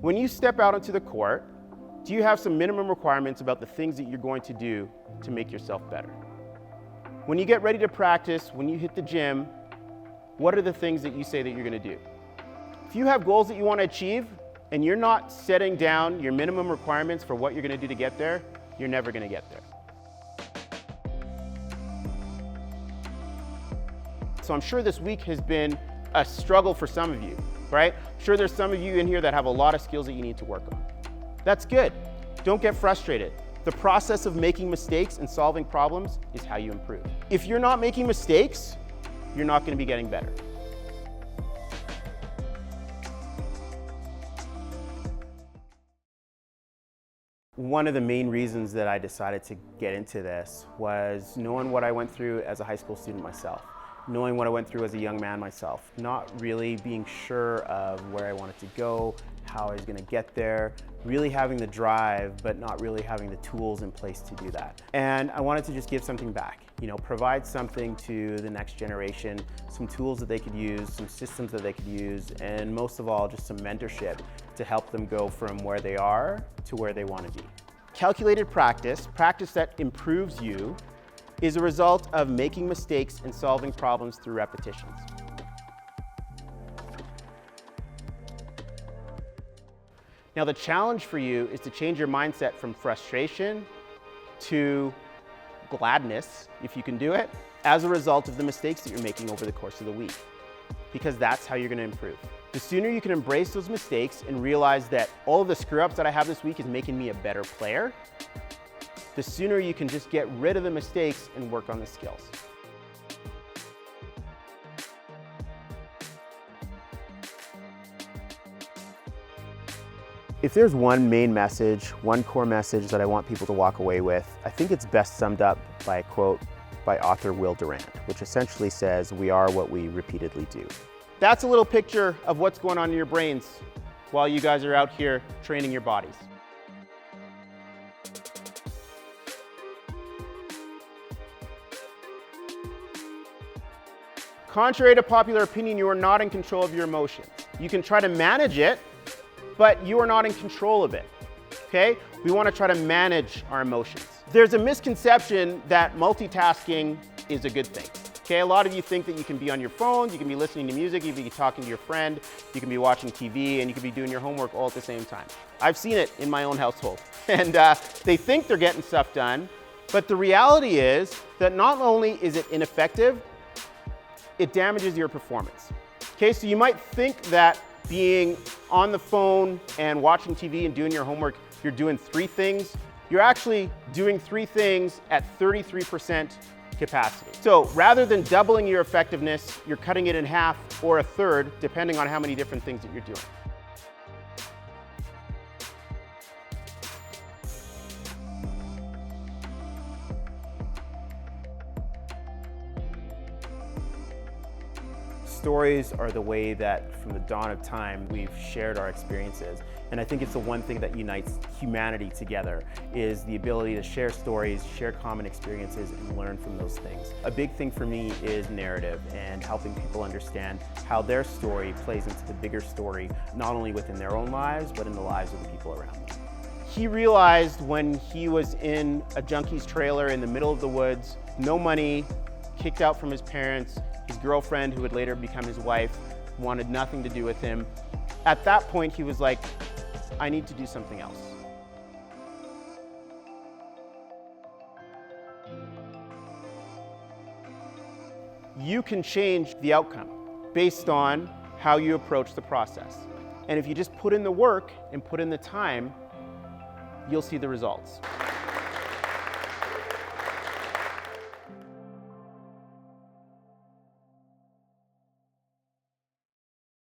When you step out onto the court, do you have some minimum requirements about the things that you're going to do to make yourself better? When you get ready to practice, when you hit the gym, what are the things that you say that you're going to do? If you have goals that you want to achieve and you're not setting down your minimum requirements for what you're going to do to get there, you're never going to get there. So I'm sure this week has been a struggle for some of you, right? I'm sure there's some of you in here that have a lot of skills that you need to work on. That's good. Don't get frustrated. The process of making mistakes and solving problems is how you improve. If you're not making mistakes, you're not going to be getting better. One of the main reasons that I decided to get into this was knowing what I went through as a high school student myself, knowing what I went through as a young man myself, not really being sure of where I wanted to go, how I was going to get there, really having the drive, but not really having the tools in place to do that. And I wanted to just give something back, provide something to the next generation, some tools that they could use, some systems that they could use, and most of all, just some mentorship to help them go from where they are to where they want to be. Calculated practice that improves you, is a result of making mistakes and solving problems through repetitions. Now the challenge for you is to change your mindset from frustration to gladness, if you can do it, as a result of the mistakes that you're making over the course of the week, because that's how you're going to improve. The sooner you can embrace those mistakes and realize that all of the screw-ups that I have this week is making me a better player, the sooner you can just get rid of the mistakes and work on the skills. If there's one main message, one core message that I want people to walk away with, I think it's best summed up by a quote by author Will Durant, which essentially says, "We are what we repeatedly do." That's a little picture of what's going on in your brains while you guys are out here training your bodies. Contrary to popular opinion, you are not in control of your emotions. You can try to manage it, but you are not in control of it, okay? We want to try to manage our emotions. There's a misconception that multitasking is a good thing, okay? A lot of you think that you can be on your phone, you can be listening to music, you can be talking to your friend, you can be watching TV, and you can be doing your homework all at the same time. I've seen it in my own household, and they think they're getting stuff done, but the reality is that not only is it ineffective, it damages your performance. Okay, so you might think that being on the phone and watching TV and doing your homework, you're doing 3 things. You're actually doing 3 things at 33% capacity. So rather than doubling your effectiveness, you're cutting it in half or a third, depending on how many different things that you're doing. Stories are the way that from the dawn of time we've shared our experiences. And I think it's the one thing that unites humanity together is the ability to share stories, share common experiences, and learn from those things. A big thing for me is narrative and helping people understand how their story plays into the bigger story, not only within their own lives, but in the lives of the people around them. He realized when he was in a junkie's trailer in the middle of the woods, no money, kicked out from his parents, his girlfriend, who would later become his wife, wanted nothing to do with him. At that point, he was like, I need to do something else. You can change the outcome based on how you approach the process. And if you just put in the work and put in the time, you'll see the results.